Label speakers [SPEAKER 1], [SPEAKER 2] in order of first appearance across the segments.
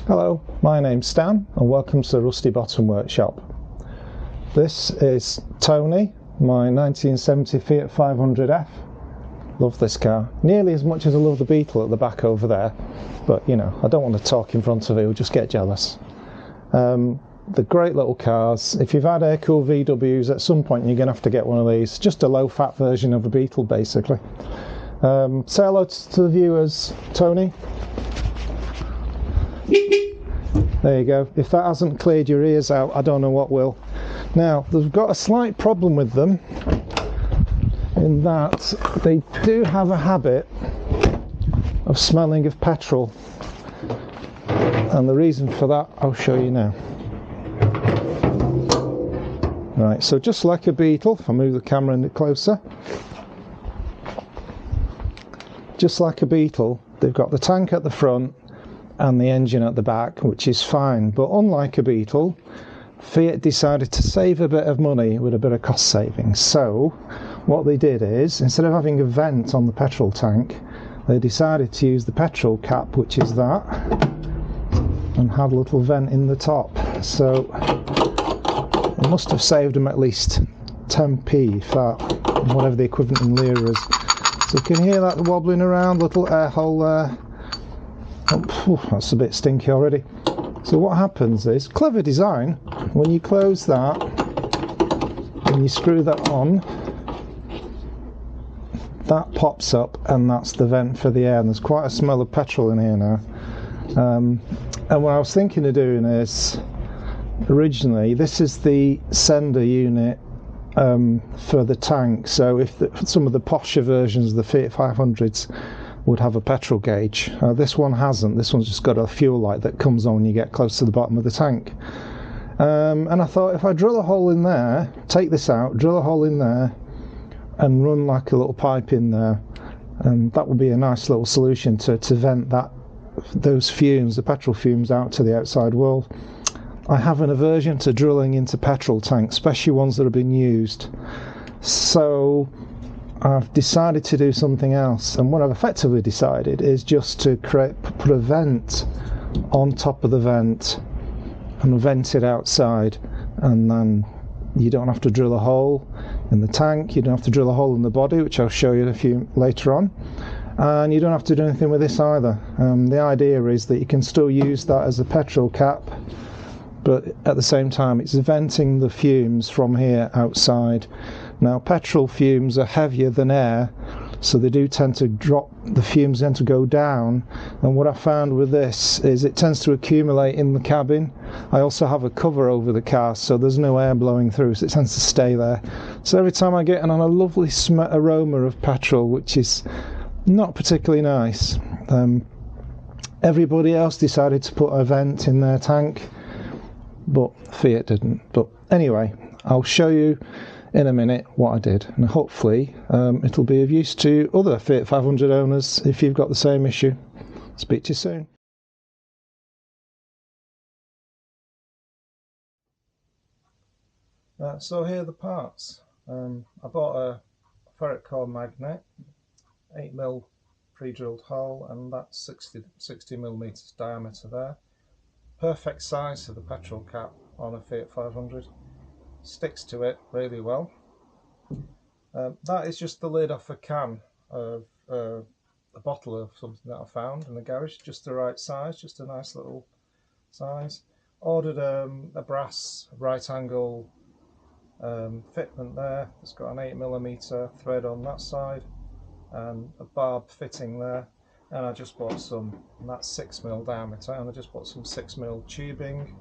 [SPEAKER 1] Hello, my name's Stan and welcome to the Rusty Bottom Workshop. This is Tony, my 1970 Fiat 500F. Love this car, nearly as much as I love the Beetle at the back over there, but you know, I don't want to talk in front of it, you'll just get jealous. The great little cars. If you've had air-cooled VWs, at some point you're going to have to get one of these, just a low-fat version of a Beetle basically. Say hello to the viewers, Tony. There you go. If that hasn't cleared your ears out, I don't know what will. Now, they've got a slight problem with them in that they do have a habit of smelling of petrol. And the reason for that, I'll show you now. Right, so just like a Beetle, if I move the camera in closer, just like a Beetle, they've got the tank at the front and the engine at the back, which is fine, but unlike a Beetle, Fiat decided to save a bit of money with a bit of cost savings. So what they did is, instead of having a vent on the petrol tank, they decided to use the petrol cap, which is that, and had a little vent in the top. So it must have saved them at least 10p, if that, whatever the equivalent in lira is. So you can hear that wobbling around, little air hole there. Oh, that's a bit stinky already. So what happens is, clever design, when you close that and you screw that on, that pops up and that's the vent for the air, and there's quite a smell of petrol in here now. And what I was thinking of doing is, originally this is the sender unit for the tank, so if some of the posher versions of the Fiat 500s would have a petrol gauge. This one hasn't. This one's just got a fuel light that comes on when you get close to the bottom of the tank. And I thought, if I drill a hole in there, take this out, drill a hole in there and run like a little pipe in there, that would be a nice little solution to vent those fumes, the petrol fumes, out to the outside world. I have an aversion to drilling into petrol tanks, especially ones that have been used. So I've decided to do something else, and what I've effectively decided is just to put a vent on top of the vent and vent it outside, and then you don't have to drill a hole in the tank, you don't have to drill a hole in the body, which I'll show you later on, and you don't have to do anything with this either. The idea is that you can still use that as a petrol cap, but at the same time it's venting the fumes from here outside. Now, petrol fumes are heavier than air, so they do tend to drop, the fumes tend to go down, and what I found with this is it tends to accumulate in the cabin. I also have a cover over the car, so there's no air blowing through, so it tends to stay there. So every time I get on a lovely aroma of petrol, which is not particularly nice. Everybody else decided to put a vent in their tank, but Fiat didn't. But anyway, I'll show you in a minute what I did, and hopefully it'll be of use to other Fiat 500 owners if you've got the same issue. Speak to you soon. So here are the parts. I bought a ferret core magnet, 8mm pre-drilled hole, and that's 60 millimeters diameter there. Perfect size for the petrol cap on a Fiat 500. Sticks to it really well. That is just the lid off a can of a bottle of something that I found in the garage, just the right size, just a nice little size. Ordered a brass right angle fitment there. It's got an 8mm thread on that side and a barb fitting there, and I just bought some, and that's 6mm diameter, and I just bought some 6mm tubing,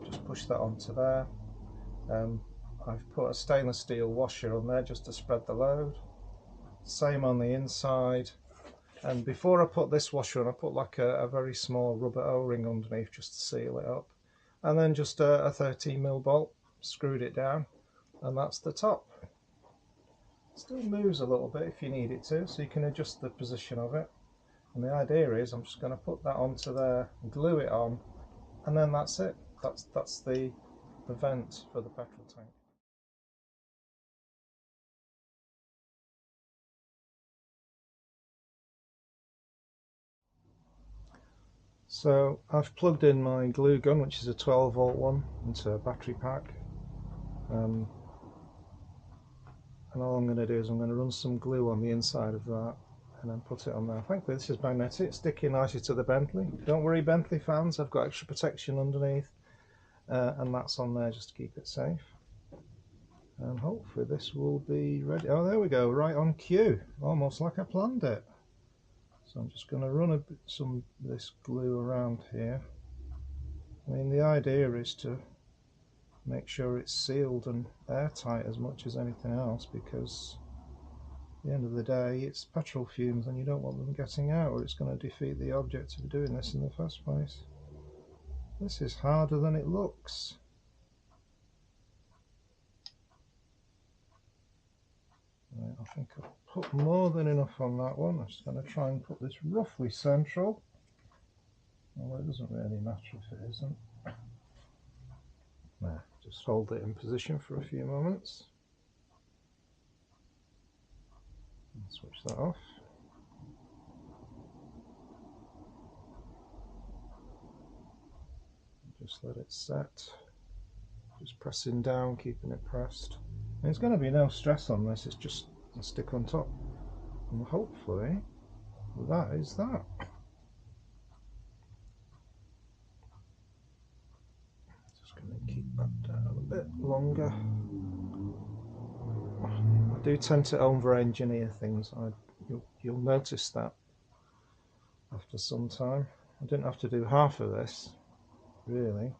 [SPEAKER 1] just push that onto there. I've put a stainless steel washer on there just to spread the load. Same on the inside. And before I put this washer on, I put like a very small rubber O-ring underneath just to seal it up. And then just a 13mm bolt, screwed it down, and that's the top. Still moves a little bit if you need it to, so you can adjust the position of it. And the idea is I'm just going to put that onto there, glue it on, and then that's it. That's the vent for the petrol tank. So I've plugged in my glue gun, which is a 12-volt one, into a battery pack. And all I'm going to do is I'm going to run some glue on the inside of that and then put it on there. Thankfully this is magnetic, it's sticking nicely to the Bentley. Don't worry Bentley fans, I've got extra protection underneath, and that's on there just to keep it safe. And hopefully this will be ready. Oh, there we go, right on cue, almost like I planned it. So I'm just going to run some of this glue around here. I mean, the idea is to make sure it's sealed and airtight as much as anything else, because at the end of the day it's petrol fumes and you don't want them getting out, or it's going to defeat the object of doing this in the first place. This is harder than it looks. Right, I think I've put more than enough on that one. I'm just going to try and put this roughly central, although it doesn't really matter if it isn't. Nah, just hold it in position for a few moments. Switch that off. Just let it set. Just pressing down, keeping it pressed. And there's going to be no stress on this, it's just a stick on top. And hopefully that is that. Just going to keep that down a bit longer. I do tend to over-engineer things. You'll notice that after some time. I didn't have to do half of this, really.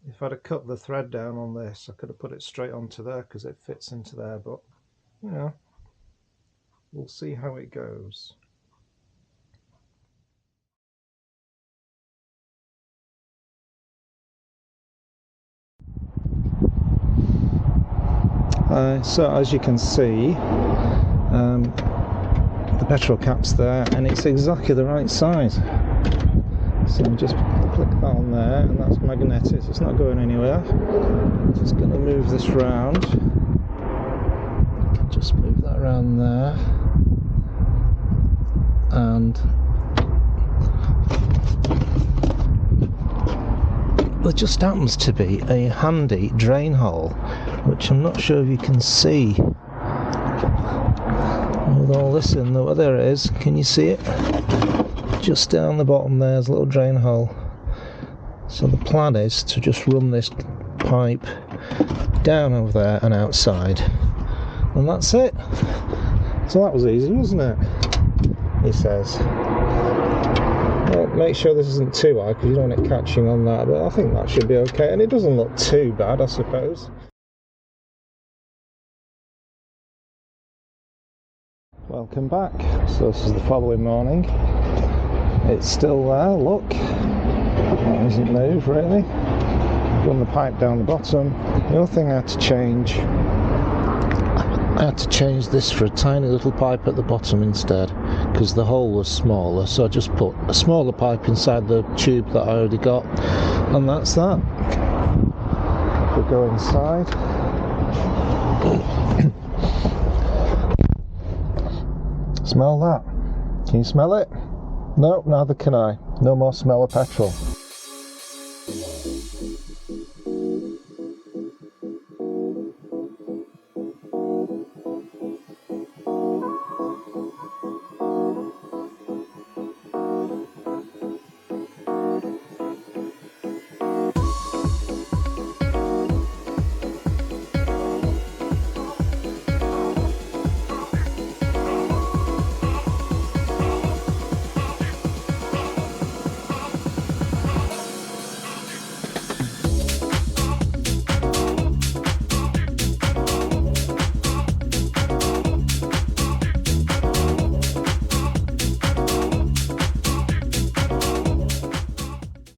[SPEAKER 1] If I'd have cut the thread down on this, I could have put it straight onto there because it fits into there, but you know, we'll see how it goes. So as you can see, the petrol cap's there and it's exactly the right size. So just click that on there, and that's magnetic, it's not going anywhere. Just going to move this round. Just move that around there. And there just happens to be a handy drain hole, which I'm not sure if you can see. With all this in there, there it is, can you see it? Just down the bottom there's a little drain hole. So the plan is to just run this pipe down over there and outside, and that's it. So that was easy, wasn't it? He says. Well, make sure this isn't too high because you don't want it catching on that, but I think that should be okay, and it doesn't look too bad, I suppose. Welcome back. So this is the following morning. It's still there, look. It hasn't moved really. Run the pipe down the bottom. The other thing I had to change this for a tiny little pipe at the bottom instead, because the hole was smaller, so I just put a smaller pipe inside the tube that I already got, and that's that. We'll go inside. Smell that. Can you smell it? No, neither can I. No more smell of petrol.